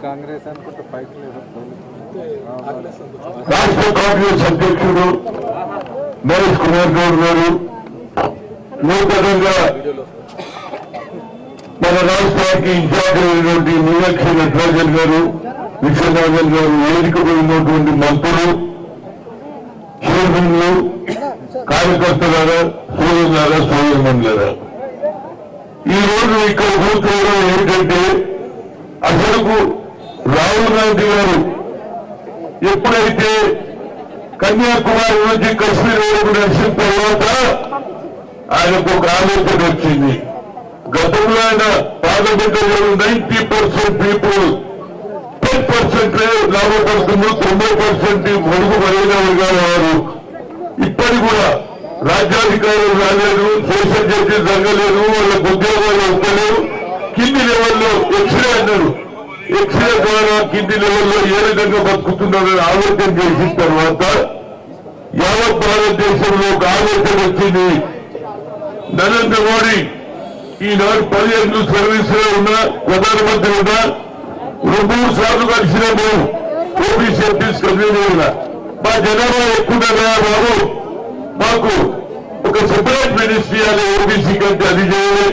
కాంగ్రెస్ అనుకుంటే పైకి రాష్ట్ర కాంగ్రెస్ అధ్యక్షుడు నరేష్ కుమార్ గౌడ్ గారు, నూతనంగా మన రాష్ట్రానికి ఇన్ఛార్జ్ అయినటువంటి మీనాక్షి నటరాజన్ గారు, విశ్వనాథన్ గారు, వేదికపై ఉన్నటువంటి మంత్రులు, చైర్మన్లు, కార్యకర్తలారా, సోదరులారా, సోదరుమణులారా, ఈ రోజు ఇక్కడ కూర్చోవడం ఏమిటంటే అసలు రాహుల్ గాంధీ గారు ఎప్పుడైతే కన్యాకుమారి నుంచి కశ్మీర్ వరకు నడిచిన తర్వాత ఆయనకు ఒక ఆలోచన వచ్చింది. గతంలో ఆయన పార్లమెంట్లో 90% పీపుల్ 10% లాభపడుతున్నారు, 90% పొడుగు బలైన వర్గాల వారు. ఇప్పటికి కూడా రాజ్యాధికారులు రాలేదు, సోషల్ జస్టిస్ జరగలేదు, వాళ్ళకు ఉద్యోగాలు వస్తలేవు. కింది లెవెల్లో ఎక్స్రే అన్నారు, ఎక్స్రే ద్వారా కింది లెవెల్లో ఏ విధంగా బతుకుతున్నారని ఆలోచన చేసిన తర్వాత యావత్ భారతదేశంలో ఒక ఆలోచన వచ్చింది. నరేంద్ర మోడీ ఈనాడు 15 సర్వీస్ లో ఉన్న ప్రధానమంత్రి ఉన్నా 2 సార్లు కలిసినాము ఓబీసీ ఎంపీస్ కన్వీనర్. మా జనాభా ఎక్కువ బాబు, మాకు ఒక సెపరేట్ మినిస్ట్రీ ఇవ్వాలి, ఓబీసీ కంటే అది చేయాలి.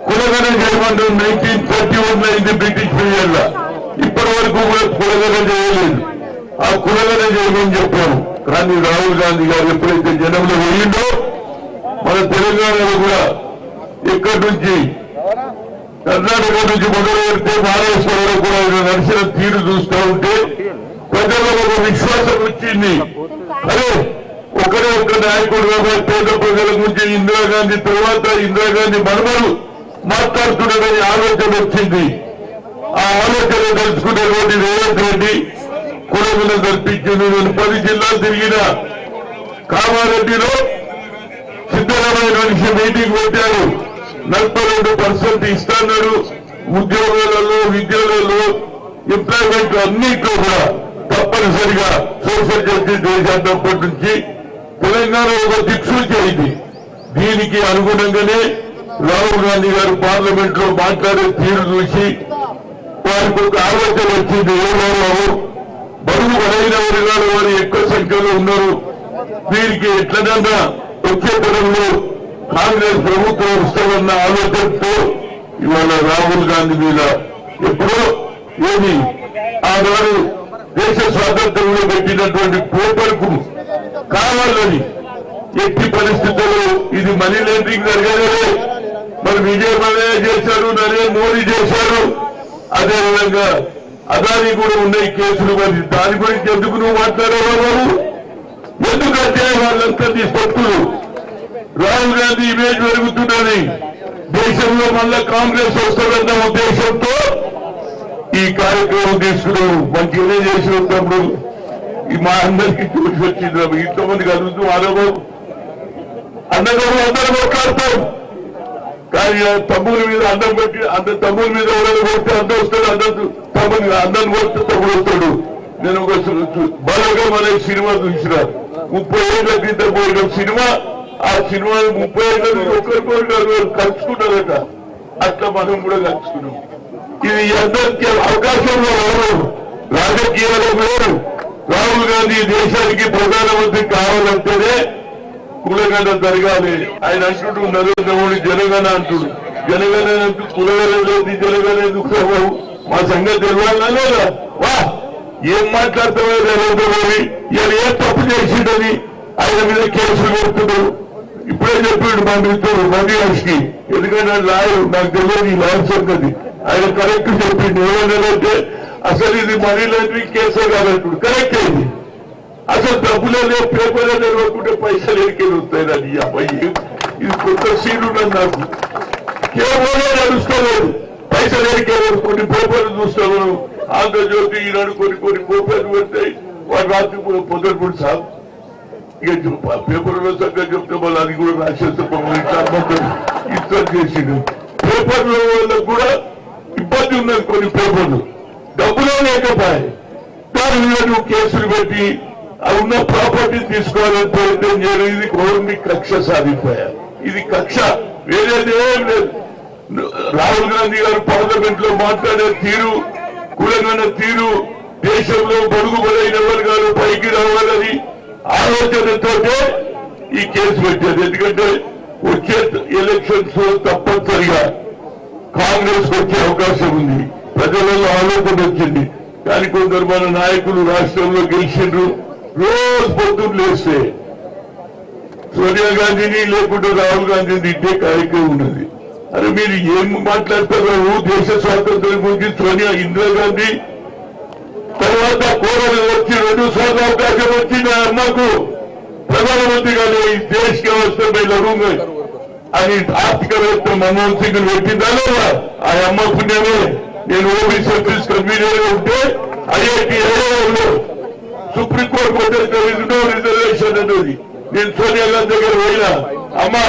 కులగన చేయమంటారు 1931 అయింది బ్రిటిష్ పీరియడ్. ఇప్పటి వరకు కులగన చేయలేదు. ఆ కులగన చేయమని చెప్పాము. కానీ రాహుల్ గాంధీ గారు ఎప్పుడైతే జనంలో పోయిండో మన తెలంగాణలో కూడా ఇక్కడి నుంచి కర్ణాటక నుంచి మొదలు పెడితే మహారాష్ట్ర వరకు కూడా ఆయన నడిచిన తీరు చూస్తూ ఉంటే ప్రజల్లో ఒక విశ్వాసం వచ్చింది. అదే ఒకరే ఒక నాయకుడు కాబట్టి పేద ప్రజల గురించి ఇందిరాగాంధీ తర్వాత ఇందిరాగాంధీ మనమలు మాట్లాడుతున్నాడని ఆలోచన వచ్చింది. ఆ ఆలోచన తెలుసుకునేటువంటి రేవంత్ రెడ్డి కులములను కల్పించింది. నేను 10 జిల్లాలు తిరిగిన కామారెడ్డిలో సిద్ధరామయ్య మనిషి మీటింగ్ పెట్టారు. 42% ఇస్తాడు ఉద్యోగాలలో, విద్యలలో, ఎంప్లాయ్మెంట్ అన్నింటిలో కూడా తప్పనిసరిగా సోషల్ జస్టిస్ చేసినప్పటి నుంచి తెలంగాణ ఒక దిక్సూచి అయింది. దీనికి అనుగుణంగానే రాహుల్ గాంధీ గారు పార్లమెంట్ లో మాట్లాడే తీరు చూసి వారికి ఒక ఆలోచన వచ్చింది. ఏమో బరువు బలైన వర్గాల వారు ఎక్కువ సంఖ్యలో ఉన్నారు, వీరికి ఎట్లనన్నా వచ్చే తరంలో కాంగ్రెస్ ప్రభుత్వం వస్తామన్న ఆలోచనతో ఇవాళ రాహుల్ గాంధీ మీద ఎప్పుడో ఏమి ఆనాడు దేశ స్వాతంత్రంలో పెట్టినటువంటి పేపర్కు కావాలని ఎట్టి పరిస్థితుల్లో ఇది మనీ లాండరింగ్ జరగలేదు. మరి విజయ్ మల్లయ్య చేశారు, నరేంద్ర మోడీ చేశారు. అదేవిధంగా అదాని కూడా ఉన్నాయి కేసులు. మరి దాని గురించి ఎందుకు నువ్వు మాట్లాడేవారు? ఎందుకంటే వాళ్ళంతా నీ భక్తులు. రాహుల్ గాంధీ ఇమేజ్ పెరుగుతున్నది. దేశంలో మళ్ళా కాంగ్రెస్ వస్తుందన్న ఉద్దేశంతో ఈ కార్యక్రమం తీసుకున్నావు. మంచిగానే చేసినప్పుడు మా అందరికీ చూసి వచ్చింది. ఇంతమంది కలుగుతూ అనుభవం అన్నగారు అందరూ మాట్లాడతాం. కానీ తమ్ముల మీద అన్నం పెట్టి తమ్ముల మీద ఎవరైనా కొడితే అన్న వస్తాడు, తమ్ముని అన్నం కొడితే తమ్ముడు వస్తాడు. నేను ఒక బలగం అనే సినిమా చూసిన 30 ఏళ్ల క్రితం పోయిన సినిమా. ఆ సినిమా 30 ఏళ్ళ నుంచి ఒకరికొకరు కలుసుకున్నారట. అట్లా మనం కూడా కలుసుకున్నాం. ఇది అందరికీ అవకాశంలో రాజకీయాలు వేరు. రాహుల్ గాంధీ దేశానికి ప్రధానమంత్రి కావాలంటేనే కులగణ జరగాలి. ఆయన అంటుడు నరేంద్ర మోడీ జనగణ అంటుడు. జనగణ కులగణ లేదు, జనగణ ఎందుకు మా సంగతి తెలియాలా లేదా? వా ఏం మాట్లాడతావో నరేంద్ర మోడీ ఇలా ఏ తప్పు చేసిండని ఆయన మీద కేసులు పెడుతున్నాడు. ఇప్పుడే చెప్పాడు మా మిత్రుడు మధ్యాష్కి, ఎందుకంటే లాయర్ నాకు తెలియదు ఈ లాయర్ సంగతి. ఆయన కరెక్ట్ చెప్పిండు. ఏమన్నారంటే అసలు ఇది మనీ లాండరింగ్ కేసే కాదంటుడు. కరెక్ట్ అయింది. అసలు డబ్బులనే పేపర్ నిలవకుంటే పైసలు ఎరికేది వస్తాయని అబ్బాయి. ఇది కొత్త సీన్ ఉన్నది నాకు. కేవలం నడుస్తలేదు, పైసలు ఎరికేది. కొన్ని పేపర్లు చూస్తాను, ఆంధ్రజ్యోతి ఈనాడు కొన్ని పేపర్లు పెడతాయి. వాడు రాత్రి పొద్దుపూడి సార్ ఇక పేపర్లో సంగతి చెప్తే మళ్ళీ అది కూడా రాసేస్తాం. ఇట్లా చేసిండు. పేపర్ల వల్ల కూడా ఇబ్బంది ఉన్నది. కొన్ని పేపర్లు డబ్బులే లేకపోయాయి. దాని మీద నువ్వు కేసులు పెట్టి అవి ఉన్న ప్రాపర్టీ తీసుకోవాలని ప్రయత్నం చేయడం, ఇది గవర్నమెంట్ కక్ష సాధించారు. ఇది కక్ష. వేరేది ఏం లేదు. రాహుల్ గాంధీ గారు పార్లమెంట్ లో మాట్లాడే తీరు, కులంగన తీరు, దేశంలో బడుగుబడైన వర్గాలు పైకి రావాలని ఆలోచనతోటే ఈ కేసు పెట్టారు. ఎందుకంటే వచ్చే ఎలక్షన్స్ లో తప్పనిసరిగా కాంగ్రెస్ వచ్చే అవకాశం ఉంది. ప్రజలలో ఆలోచన వచ్చింది. కానీ కొందరు మన నాయకులు రాష్ట్రంలో గెలిచిండ్రు. రోజు పొద్దున్న లేస్తే సోనియా గాంధీని లేకుంటే రాహుల్ గాంధీని తిట్టే కార్యక్రమం ఉన్నది. అరే మీరు ఏం మాట్లాడతారు? దేశ స్వాతంత్ర్యం గురించి సోనియా, ఇందిరాగాంధీ తర్వాత కోరలు వచ్చి 2 సార్లు అవకాశం వచ్చింది ఆ అమ్మకు ప్రధానమంత్రి గారు ఈ దేశ వ్యవస్థ మీద లడుంగా అని ఆర్థికవేత్త మన్మోహన్ సింగ్ పెట్టిందా లేదా? ఆ అమ్మ పుణ్యమే. నేను ఓబీసీ సర్వీస్ కన్వీనర్ ఉంటే ఐఐటి సుప్రీంకోర్టు రిజర్వేషన్ అనేది నేను సోనియా గాంధీ దగ్గర పోయినా, అమ్మా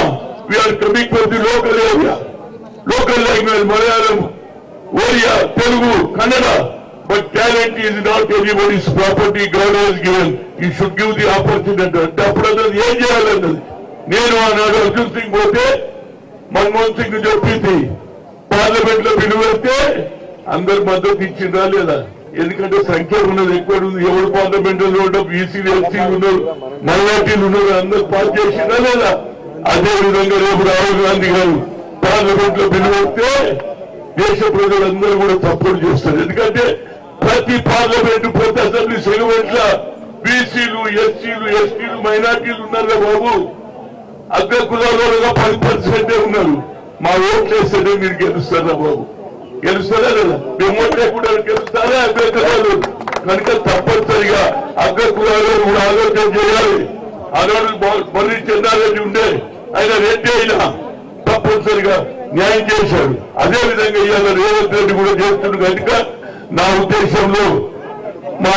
we are coming for the local area, local language Malayalam, Oriya, Telugu, Kannada. But talent is not anybody's property. God has given. You should give the opportunity. అప్పుడు ఏం చేయాలన్నది నేను ఆనాడు అర్జున్ సింగ్ పోతే మన్మోహన్ సింగ్ చెప్పింది. పార్లమెంట్ లో పిలువస్తే అందరు మద్దతు ఇచ్చిందా లేదా? ఎందుకంటే సంఖ్య ఉన్నది, ఎక్కువ ఉంది. ఎవరు పార్లమెంట్ లో ఉండవు, బీసీలు, ఎస్సీలు ఉన్నారు, మైనార్టీలు ఉన్నారు, అందరు పాస్ చేసిందా లేదా? అదే విధంగా రేపు రాహుల్ గాంధీ గారు పార్లమెంట్ లో పిలువస్తే దేశ ప్రజలందరూ కూడా సపోర్ట్ చేస్తారు. ఎందుకంటే ప్రతి పార్లమెంటు, ప్రతి అసెంబ్లీ సెగ్మెంట్ల బీసీలు, ఎస్సీలు, ఎస్టీలు, మైనార్టీలు ఉన్నారు బాబు. అగ్ర కులాలుగా 10% ఉన్నారు. మా ఓట్లు వేస్తేనే మీరు గెలుస్తారా బాబు? గెలుస్తారా లేదా? మేము ఓట్లు లేకుండా గెలుస్తారా అగ్ర కులాలు? కనుక తప్పనిసరిగా అగ్ర కులాలు కూడా ఆలోచన చేయాలి. ఆనాడు మళ్ళీ చెన్నారెడ్డి ఉండే, ఆయన రెడ్డి అయినా తప్పనిసరిగా న్యాయం చేశాడు. అదే విధంగా ఇవాళ రేవంత్ రెడ్డి కూడా చేస్తున్నాడు. కనుక నా ఉద్దేశంలో మా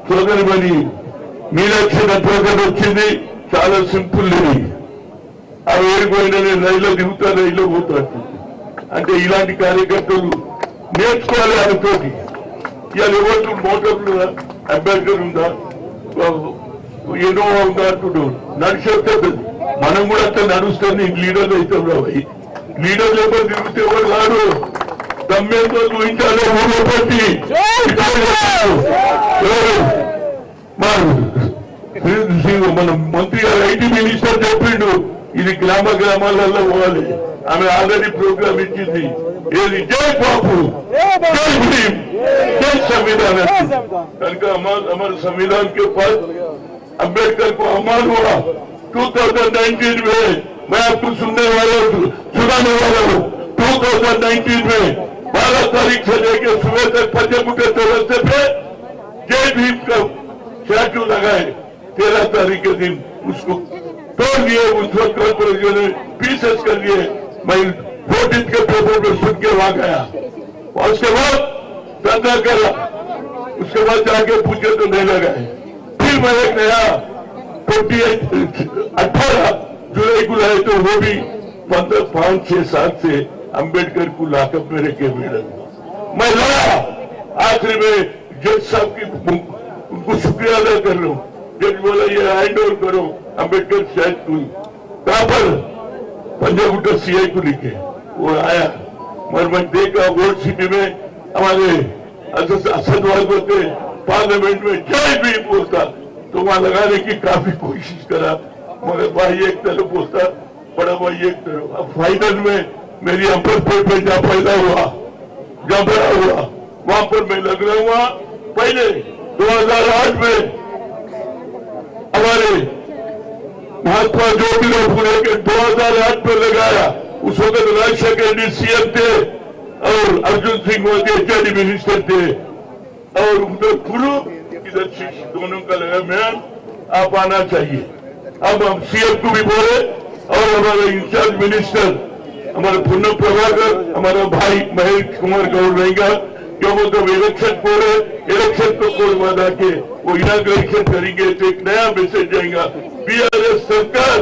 సోదరిమణి మీనాక్షి నటరాజన్ వచ్చింది, చాలా సింపుల్ ఇది. ఆ వేడిపోయిన నేను రైల్లో దిగుతా, రైల్లో పోతాడు. అంటే ఇలాంటి కార్యకర్తలు నేర్చుకోవాలి. ఆయనతోటి ఇవాళ ఎవరు మోటార్లు అంబేద్కర్ ఉందా, ఎన్నోవా ఉందా అంటున్నాడు. నడిచేస్తుంది. మనం కూడా అట్లా నడుస్తుంది. లీడర్లు అవుతాం రాబోయి. లీడర్ లేకపోతే తిరిగితే ఎవరు కాదు. దమ్మేంతో చూపించాలి. ఊళ్ళో పట్టి మన మంత్రి గారు ఐటీ మినిస్టర్ చెప్పిండు, ఇది గ్రామాలలో పోవాలి. ఆమె ఆల్రెడీ ప్రోగ్రామ్ ఇచ్చింది. ఏది జై బాబు, జై భీమ్, జై संविधान। कल हमारे संविधान के पास अम्बेडकर को अम्मान हुआ 2019 में। मैं आपको सुनाने वाला हूँ 2019 में 12 तारीख से लेकर सुबह तक पंचमुखे चौरस्ते पे जय भीम का स्टैचू लगाए। 13 तारीख के दिन उसको तोड़ दिए। उस वक्त ने पीसेस कर दिए। मैं 14 के पेपर में सुन के वहां गया और उसके बाद धरना करा। उसके बाद जाके पूछे तो नहीं लगाए। फिर मैं एक नया 18 जुलाई को लाए तो वो भी 15, 5, 6 साल से अम्बेडकर को लाकअप में रखे मैडम मैं लड़ा। आखिर में जज साहब की उनको शुक्रिया अदा कर रहा हूँ। जज बोला ये हैंड ओवर करो अम्बेडकर शायद को। कहां पर? पंजागुट्टा सीआई को लिखे। वो आया मगर मैं देखा वोट सिटी में हमारे असदवाद होते पार्लियामेंट में जय भी बोलता तो वहां लगाने की काफी कोशिश करा मगर भाई एक तरफ बोलता बड़ा भाई एक तरफ। अब फाइनल में मेरी अम्बेडकर पे जहाँ पैदा हुआ जहाँ बड़ा हुआ वहां पर मैं लग रहा हुआ। पहले 2008 में हमारे महात्मा ज्योतिराव फुले के 2008 में लगाया। उस वक्त राजशेखर रेड्डी सीएम थे और अर्जुन सिंह मोदी एचआरडी मिनिस्टर थे और उधर फुलू इधर दोनों का लगा। मैम आप आना चाहिए। अब हम सीएम को भी बोले और हमारे इंचार्ज मिनिस्टर हमारे पुन्नम प्रभाकर हमारा भाई महेश कुमार गौड़ रहेगा। क्यों वो तो इलेक्शन को कोड वादा के वो इनाग्रेशन करेंगे तो एक नया मैसेज जाएगा। बीआरएस सरकार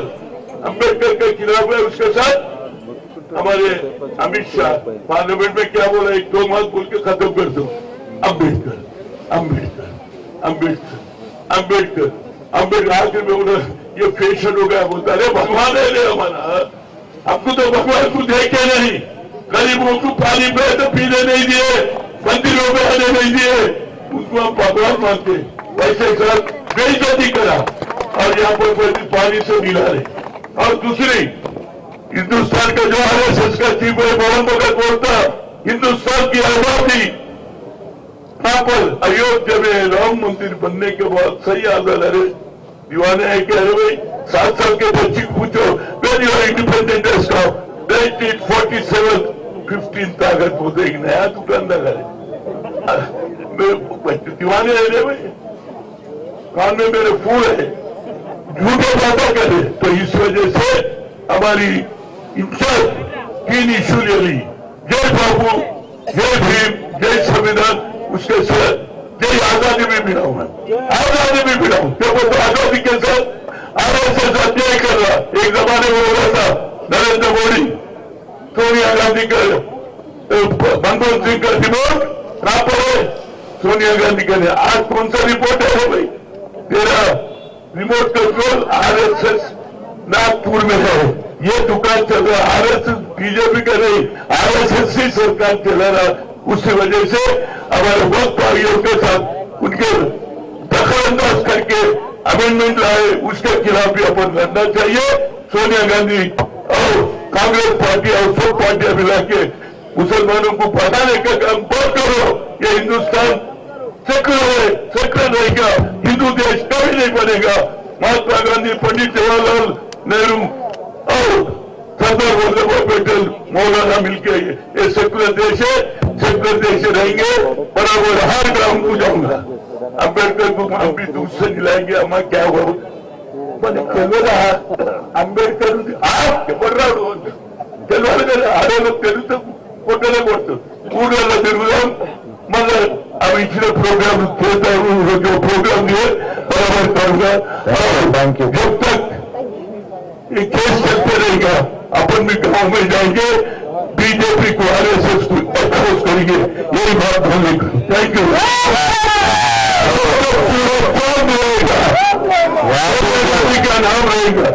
अम्बेडकर के खिलाफ है। उसके साथ हमारे अमित शाह पार्लियामेंट में क्या बोला? 1-2 बात बोल के खत्म कर दो। अम्बेडकर अम्बेडकर अम्बेडकर अम्बेडकर अम्बेडकर आखिर में बोला ये फैशन हो गया। बोलता अरे भगवान है हमारा हमको तो भगवान को देखे नहीं, गरीबों को पानी पे तो पीने नहीं दिए, मंदिरों में आने नहीं दिए, उसको हम भगवान मानते। वैसे सर बेइज्जती करा और यहाँ पर पानी से मिला रहे। और दूसरी, हिंदुस्तान का जो आरएसएस का चीफ है मोहन भगत बोलता, हिंदुस्तान की आजादी यहाँ पर अयोध्या में राम मंदिर बनने के बाद सही आजाद। अरे दीवाने है कि अरे भाई 7 साल के बच्चे को पूछो वेन यूर इंडिपेंडेंट डेज का 1947 15 अगस्त बोलते एक नया दुकान लगा है। दीवाने है रे भाई, कान में मेरे फूल है, झूठे बातें करे। तो इस वजह से हमारी इंचार्ज तीन इशू ले ली, जय बाबू, जय भीम, जय संविधान, उसके साथ जय आजादी भी मिला हूं, आजादी भी मिला हूं। देखो तो आजादी के साथ आरएसएस अन्याय कर रहा। एक जमाने में हो रहा था नरेंद्र मोदी, सोनिया गांधी का, मनमोहन सिंह का रिपोर्ट कहां पर है? सोनिया गांधी का। आज कौन सा रिपोर्ट है भाई? तेरा रिमोट कंट्रोल आरएसएस नागपुर में है, ये दुकान चल रहा है आरएसएस, बीजेपी का नहीं, आरएसएस ही सरकार चला रहा। उसी वजह से हमारे वक्त भाइयों के साथ उनके दखलंदाज करके अमेंडमेंट लाए, उसके खिलाफ भी अपन लड़ना चाहिए। सोनिया गांधी और कांग्रेस पार्टी और सब पार्टियां मिला के मुसलमानों को पढ़ाने का काम बंद करो। ये हिंदुस्तान सेकुलर है, सेकुलर रहेगा, हिंदू देश कभी नहीं बनेगा। महात्मा गांधी, पंडित जवाहरलाल नेहरू और सरदार वल्लभ भाई पटेल, मौलाना मिलके ये सेकुलर देश है, सेकुलर देश रहेंगे। बराबर हर ग्राम को जाऊंगा, अंबेडकर को हम भी दूध से मिलाएंगे। हमारा क्या हुआ अंबेडकर आप बर्राడు తెలవాలి ఆడవాళ్ళకి తెలుసు కొట్టలే కొడుతుంది ఊళ్ళలో తిరుగుదాం మళ్ళీ అవి ఇచ్చిన ప్రోగ్రామ్ చేస్తారు प्रोग्राम दिए बराबर करूंगा। जब तक ये केस चलते रहेगा अपन भी गांव में जाएंगे, बीजेपी को आरएसएस को एक्सपोज करेंगे। यही बात बोलने को थैंक यू। रहेगा का नाम रहेगा।